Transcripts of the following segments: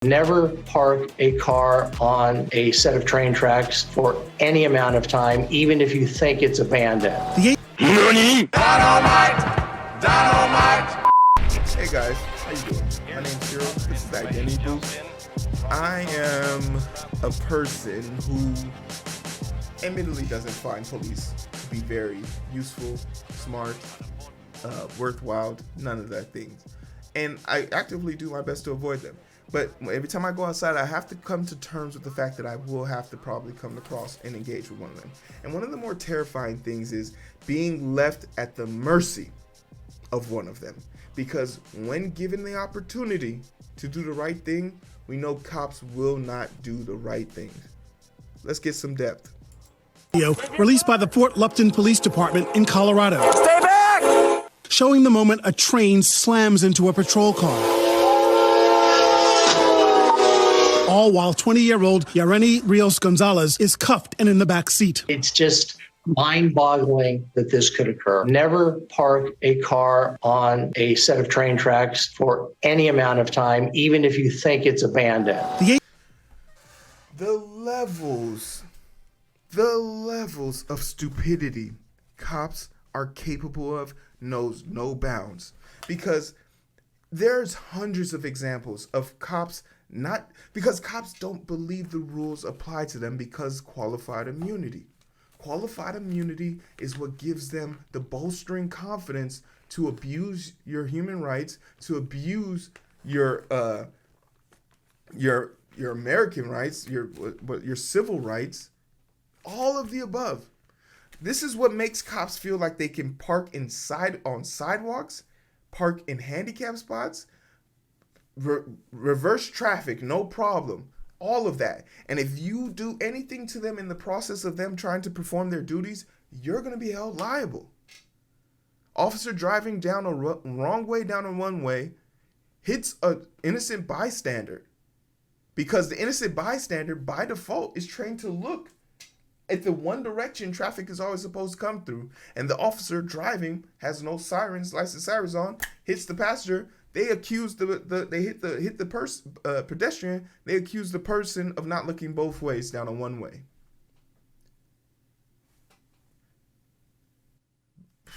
Never park a car on a set of train tracks for any amount of time, even if you think it's abandoned. Dynamite! Dynamite! Hey guys, how you doing? My name's Heero. This is Identity Boost. I am a person who admittedly doesn't find police to be very useful, smart, worthwhile, none of that things. And I actively do my best to avoid them. But every time I go outside, I have to come to terms with the fact that I will have to probably come across and engage with one of them. And one of the more terrifying things is being left at the mercy of one of them. Because when given the opportunity to do the right thing, we know cops will not do the right thing. Let's get some depth. Video released by the Fort Lupton Police Department in Colorado. Stay back! Showing the moment a train slams into a patrol car. All while 20-year-old Yareni Rios Gonzalez is cuffed and in the back seat. It's just mind-boggling that this could occur. Never park a car on a set of train tracks for any amount of time, even if you think it's abandoned. The levels of stupidity cops are capable of knows no bounds. Because there's hundreds of examples of cops not because cops don't believe the rules apply to them because qualified immunity. Qualified immunity is what gives them the bolstering confidence to abuse your human rights, to abuse your American rights, your civil rights, all of the above. This is what makes cops feel like they can park on sidewalks, park in handicap spots, reverse traffic, no problem. All of that. And if you do anything to them in the process of them trying to perform their duties, you're going to be held liable. Officer driving down a wrong way down a one-way hits an innocent bystander because the innocent bystander by default is trained to look at the one direction traffic is always supposed to come through. And the officer driving has no sirens, license sirens on, hits the passenger. They accuse they hit the pedestrian. They accuse the person of not looking both ways down a one-way.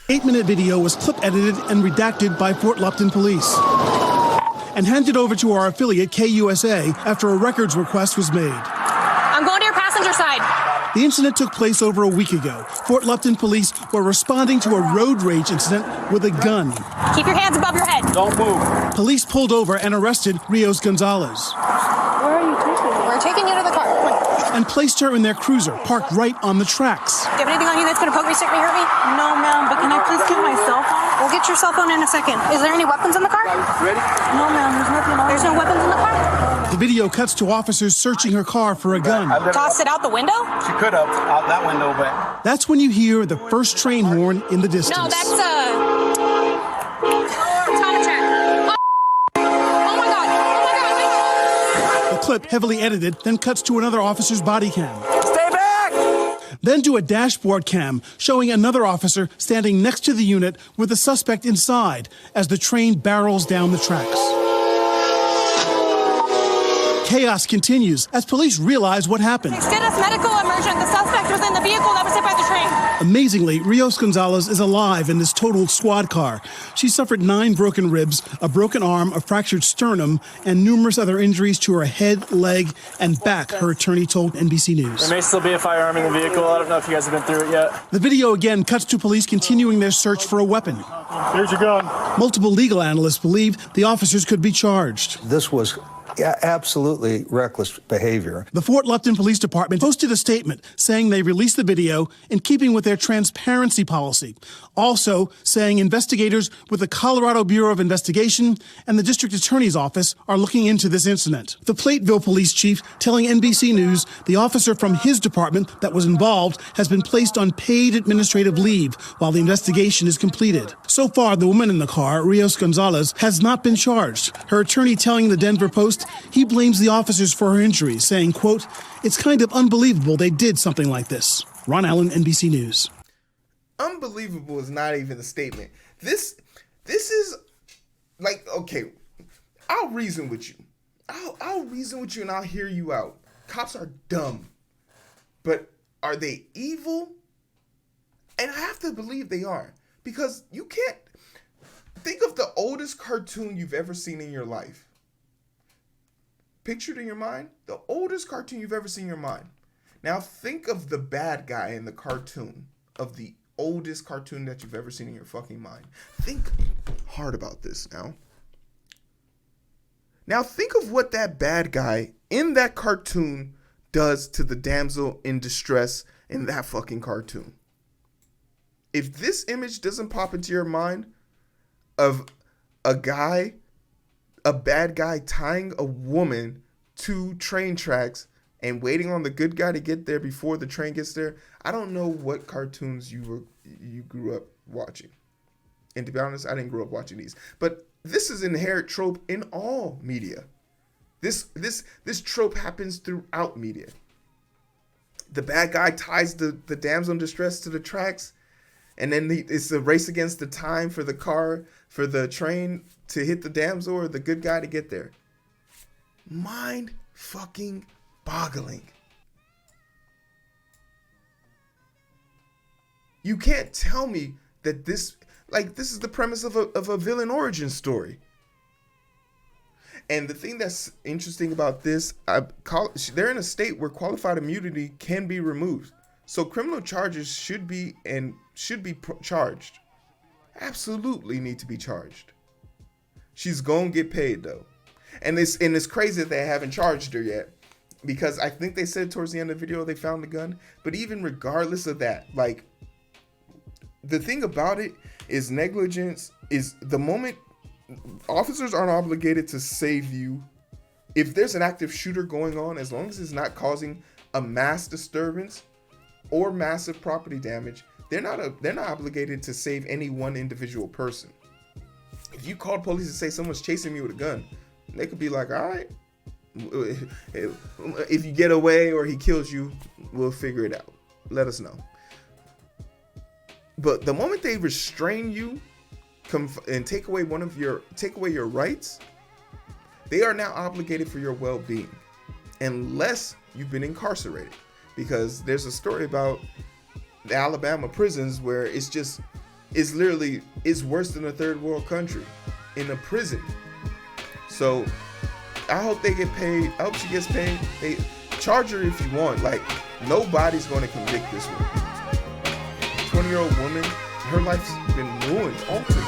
8-minute video was clip edited and redacted by Fort Lupton Police and handed over to our affiliate KUSA after a records request was made. I'm going to your passenger side. The incident took place over a week ago. Fort Lupton Police were responding to a road rage incident with a gun. Keep your hands above your head. Don't move. Police pulled over and arrested Rios Gonzalez. Where are you taking me? We're taking you to the car. Come on. And placed her in their cruiser, parked right on the tracks. Do you have anything on you that's going to poke me, stick me, hurt me? No, ma'am, but can I please get my cell phone? We'll get your cell phone in a second. Is there any weapons in the car? Ready? No, ma'am, there's nothing on. There's no weapons in the car? The video cuts to officers searching her car for a gun. Toss it out the window? She could have out that window, but That's when you hear the first train horn in the distance. No, that's time attack. Oh my God. Oh my God. The clip, heavily edited, then cuts to another officer's body cam. stay back! Then to a dashboard cam showing another officer standing next to the unit with the suspect inside as the train barrels down the tracks. Chaos continues as police realize what happened. Status medical emergent. The suspect was in the vehicle that was hit by the train. Amazingly, Rios Gonzalez is alive in this totaled squad car. She suffered 9 broken ribs, a broken arm, a fractured sternum, and numerous other injuries to her head, leg, and back, her attorney told NBC News. There may still be a firearm in the vehicle. I don't know if you guys have been through it yet. The video again cuts to police continuing their search for a weapon. Here's your gun. Multiple legal analysts believe the officers could be charged. This was absolutely reckless behavior. The Fort Lupton Police Department posted a statement saying they released the video in keeping with their transparency policy. Also saying investigators with the Colorado Bureau of Investigation and the District Attorney's Office are looking into this incident. The Platteville Police Chief telling NBC News the officer from his department that was involved has been placed on paid administrative leave while the investigation is completed. So far, the woman in the car, Rios Gonzalez, has not been charged. Her attorney telling the Denver Post he blames the officers for her injuries, saying, quote, "It's kind of unbelievable they did something like this." Ron Allen, NBC News. Unbelievable is not even the statement. This is like, okay, I'll reason with you. I'll reason with you and I'll hear you out. Cops are dumb, but are they evil? And I have to believe they are, because you can't think of the oldest cartoon you've ever seen in your life. Picture it in your mind, the oldest cartoon you've ever seen in your mind. Now think of the bad guy in the cartoon, of the oldest cartoon that you've ever seen in your fucking mind. Think hard about this now. Now think of what that bad guy in that cartoon does to the damsel in distress in that fucking cartoon. If this image doesn't pop into your mind of a bad guy tying a woman to train tracks and waiting on the good guy to get there before the train gets there, I don't know what cartoons you grew up watching. And to be honest, I didn't grow up watching these. But this is an inherent trope in all media. This trope happens throughout media. The bad guy ties the damsel in distress to the tracks, and then it's a race against the time for the train to hit the damsel or the good guy to get there. Mind fucking boggling. You can't tell me that this is the premise of a villain origin story. And the thing that's interesting about this, they're in a state where qualified immunity can be removed. So criminal charges should be charged. Absolutely need to be charged. She's gonna get paid though. And it's crazy that they haven't charged her yet, because I think they said towards the end of the video they found the gun. But even regardless of that, like, the thing about it is negligence is the moment officers aren't obligated to save you. If there's an active shooter going on, as long as it's not causing a mass disturbance or massive property damage, they're not obligated to save any one individual person. If you called police and say someone's chasing me with a gun, they could be like, all right, if you get away or he kills you, we'll figure it out. Let us know. But the moment they restrain you and take away your rights, they are now obligated for your well-being, unless you've been incarcerated. Because there's a story about the Alabama prisons where it's literally worse than a third world country in a prison. So I hope they get paid. I hope she gets paid. Hey, charge her if you want. Like, nobody's going to convict this woman. 20-year-old woman, her life's been ruined, altered.